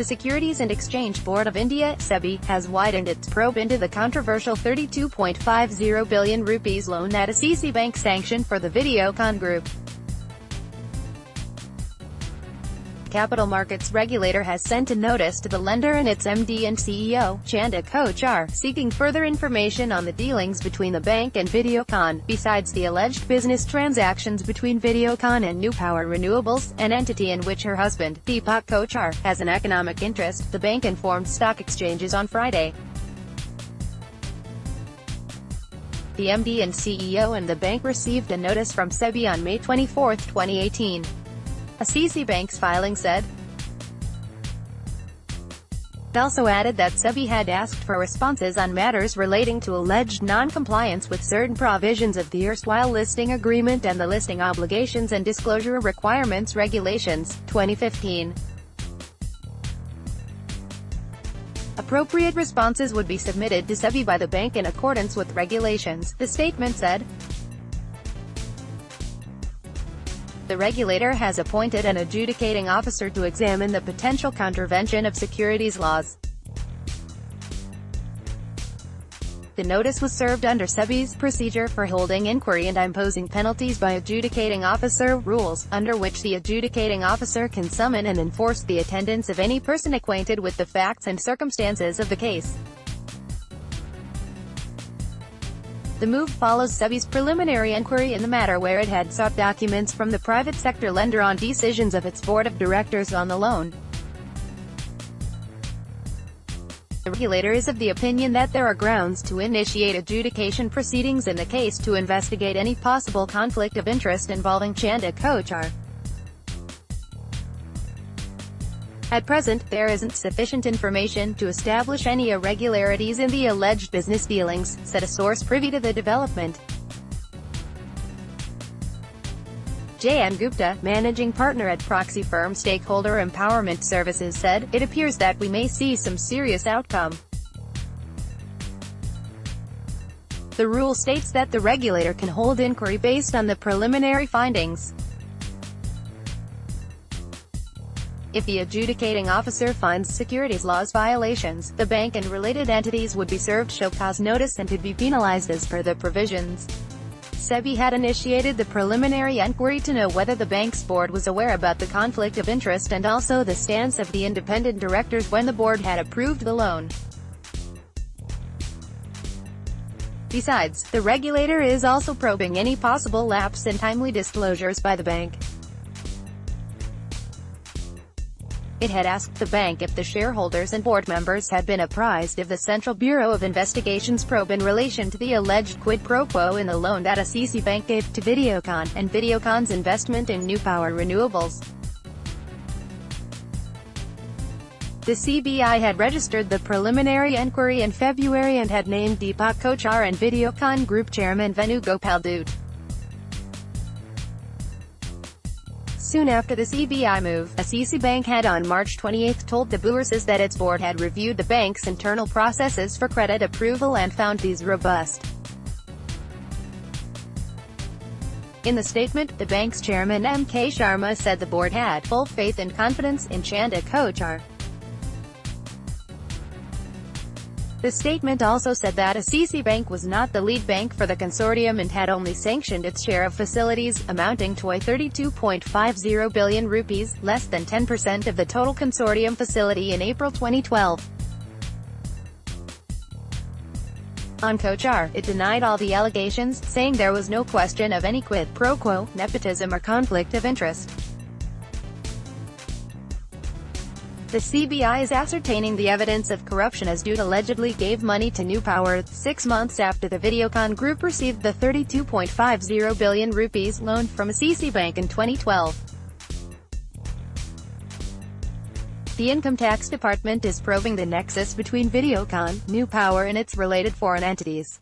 The Securities and Exchange Board of India, Sebi, has widened its probe into the controversial 32.50 billion rupees loan that ICICI Bank sanctioned for the Videocon group. Capital markets regulator has sent a notice to the lender and its MD and CEO, Chanda Kochhar, seeking further information on the dealings between the bank and Videocon. Besides the alleged business transactions between Videocon and NuPower Renewables, an entity in which her husband, Deepak Kochhar, has an economic interest, the bank informed stock exchanges on Friday. The MD and CEO and the bank received a notice from Sebi on May 24, 2018. ICICI Bank's filing said. It also added that Sebi had asked for responses on matters relating to alleged non-compliance with certain provisions of the erstwhile listing agreement and the listing obligations and disclosure requirements regulations, 2015. Appropriate responses would be submitted to Sebi by the bank in accordance with regulations, the statement said. The regulator has appointed an adjudicating officer to examine the potential contravention of securities laws. The notice was served under Sebi's procedure for holding inquiry and imposing penalties by adjudicating officer rules, under which the adjudicating officer can summon and enforce the attendance of any person acquainted with the facts and circumstances of the case. The move follows Sebi's preliminary inquiry in the matter where it had sought documents from the private sector lender on decisions of its board of directors on the loan. The regulator is of the opinion that there are grounds to initiate adjudication proceedings in the case to investigate any possible conflict of interest involving Chanda Kochhar. At present, there isn't sufficient information to establish any irregularities in the alleged business dealings, said a source privy to the development. J.N. Gupta, managing partner at proxy firm Stakeholder Empowerment Services, said, "It appears that we may see some serious outcome." The rule states that the regulator can hold inquiry based on the preliminary findings. If the adjudicating officer finds securities laws violations, the bank and related entities would be served show cause notice and could be penalized as per the provisions. Sebi had initiated the preliminary inquiry to know whether the bank's board was aware about the conflict of interest and also the stance of the independent directors when the board had approved the loan. Besides, the regulator is also probing any possible lapse in timely disclosures by the bank. It had asked the bank if the shareholders and board members had been apprised of the Central Bureau of Investigation's probe in relation to the alleged quid pro quo in the loan that ICICI Bank gave to Videocon, and Videocon's investment in NuPower Renewables. The CBI had registered the preliminary inquiry in February and had named Deepak Kochhar and Videocon Group Chairman Venugopal Dute. Soon after the CBI move, ICICI Bank had on March 28 told the bourses that its board had reviewed the bank's internal processes for credit approval and found these robust. In the statement, the bank's chairman M.K. Sharma said the board had full faith and confidence in Chanda Kochhar. The statement also said that ICICI Bank was not the lead bank for the consortium and had only sanctioned its share of facilities, amounting to 32.50 billion rupees, less than 10% of the total consortium facility in April 2012. On Kochhar, it denied all the allegations, saying there was no question of any quid pro quo, nepotism or conflict of interest. The CBI is ascertaining the evidence of corruption as Dute allegedly gave money to NuPower 6 months after the Videocon group received the 32.50 billion rupees loan from ICICI Bank in 2012. The Income Tax Department is probing the nexus between Videocon, NuPower and its related foreign entities.